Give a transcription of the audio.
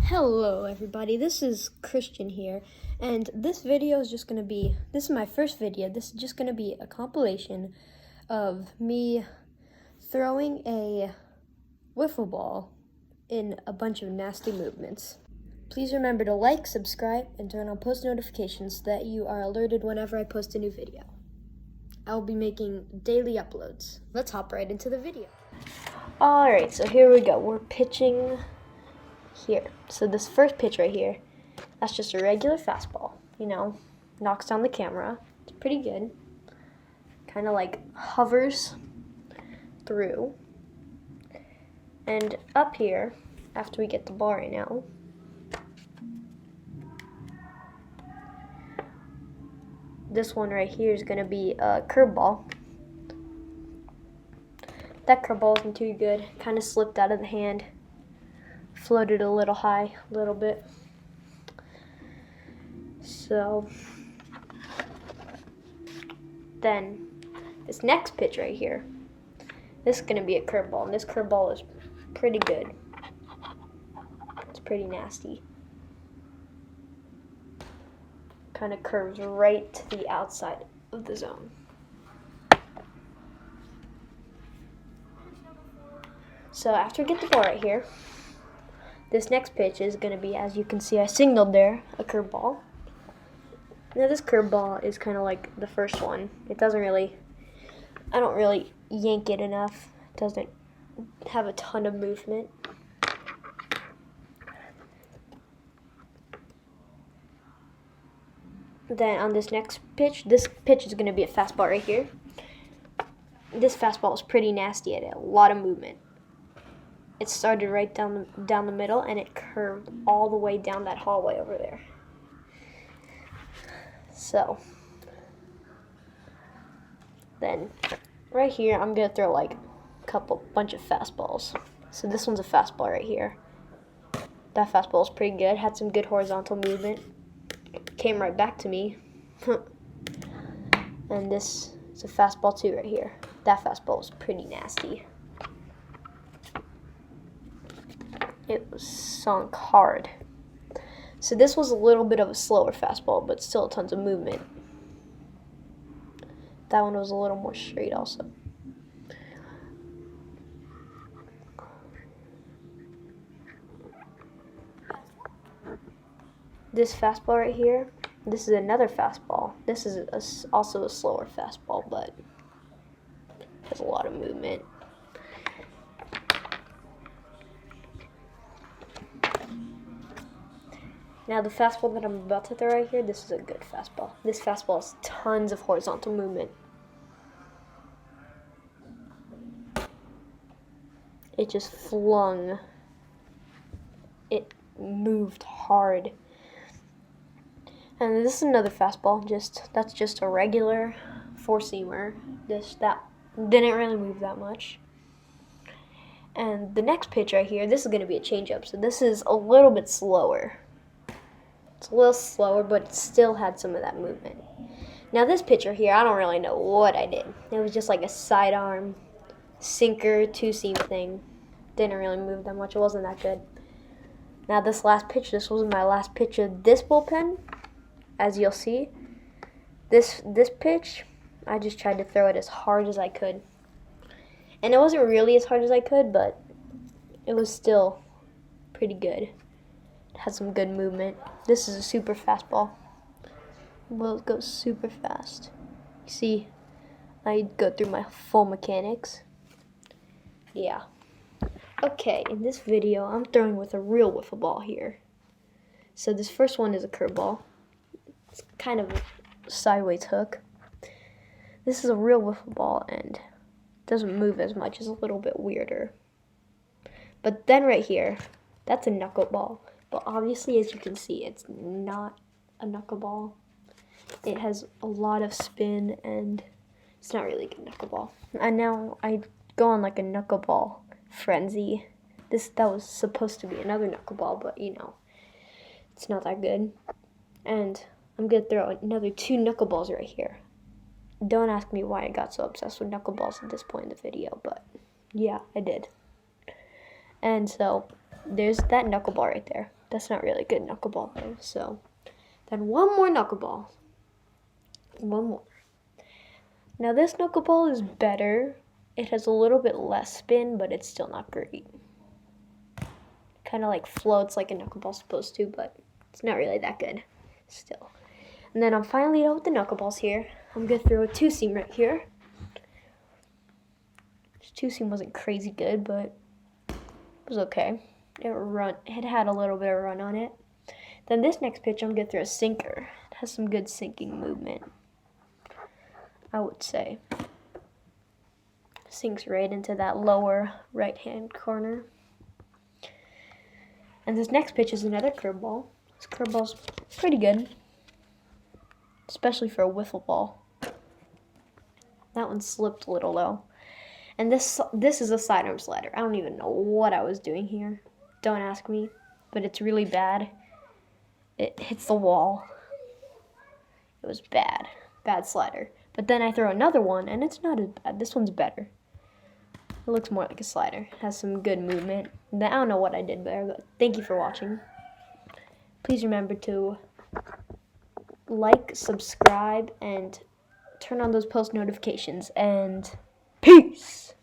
Hello everybody, this is Christian here, and this video is just going to be, this is my first video, this is just going to be a compilation of me throwing a wiffle ball in a bunch of nasty movements. Please remember to like, subscribe, and turn on post notifications so that you are alerted whenever I post a new video. I will be making daily uploads. Let's hop right into the video. Alright, so here we go, we're pitching here. So this first pitch right here, that's just a regular fastball, knocks down the camera. It's pretty good. Kind of like hovers through. And up here, after we get the ball right now, this one right here is going to be a curveball. That curveball isn't too good. Kind of slipped out of the hand. Floated a little high, a little bit. So then this next pitch right here, this is going to be a curveball, and this curveball is pretty good. It's pretty nasty. Kind of curves right to the outside of the zone. So after we get the ball right here, this next pitch is going to be, as you can see, I signaled there, a curveball. Now this curveball is kind of like the first one. It doesn't really, I don't really yank it enough. It doesn't have a ton of movement. Then on this next pitch, this pitch is going to be a fastball right here. This fastball is pretty nasty. It had a lot of movement. It started right down the middle, and it curved all the way down that hallway over there. So then right here, I'm going to throw like a bunch of fastballs. So this one's a fastball right here. That fastball is pretty good. Had some good horizontal movement. Came right back to me. And this is a fastball too right here. That fastball was pretty nasty. It was sunk hard. So this was a little bit of a slower fastball, but still tons of movement. That one was a little more straight also. This fastball right here, this is another fastball. This is also a slower fastball, but has a lot of movement. Now the fastball that I'm about to throw right here, this is a good fastball. This fastball has tons of horizontal movement. It just flung. It moved hard. And this is another fastball. That's just a regular four-seamer. That didn't really move that much. And the next pitch right here, this is going to be a changeup. So this is a little bit slower. It's a little slower, but it still had some of that movement. Now this pitcher here, I don't really know what I did. It was just like a sidearm, sinker, two-seam thing. Didn't really move that much. It wasn't that good. Now this last pitch, this was my last pitch of this bullpen. As you'll see, this pitch, I just tried to throw it as hard as I could. And it wasn't really as hard as I could, but it was still pretty good. Has some good movement. This is a super fastball. Well, it goes super fast. You see, I go through my full mechanics. Yeah. Okay, in this video, I'm throwing with a real wiffle ball here. So this first one is a curveball. It's kind of a sideways hook. This is a real wiffle ball and doesn't move as much. It's a little bit weirder. But then right here, that's a knuckleball. But obviously, as you can see, it's not a knuckleball. It has a lot of spin, and it's not really a good knuckleball. And now I go on like a knuckleball frenzy. That was supposed to be another knuckleball, but it's not that good. And I'm going to throw another 2 knuckleballs right here. Don't ask me why I got so obsessed with knuckleballs at this point in the video, but yeah, I did. And so there's that knuckleball right there. That's not really a good knuckleball though. So then one more knuckleball. One more. Now this knuckleball is better. It has a little bit less spin, but it's still not great. Kind of like floats like a knuckleball's supposed to, but it's not really that good still. And then I'm finally done with the knuckleballs here. I'm gonna throw a two-seam right here. This two-seam wasn't crazy good, but it was okay. It had a little bit of run on it. Then this next pitch, I'm gonna throw a sinker. It has some good sinking movement, I would say. Sinks right into that lower right-hand corner. And this next pitch is another curveball. This curveball's pretty good, especially for a wiffle ball. That one slipped a little though. And this is a sidearm slider. I don't even know what I was doing here. Don't ask me, but it's really bad. It hits the wall. It was bad. Bad slider. But then I throw another one, and it's not as bad. This one's better. It looks more like a slider. It has some good movement. I don't know what I did there, but thank you for watching. Please remember to like, subscribe, and turn on those post notifications. And peace!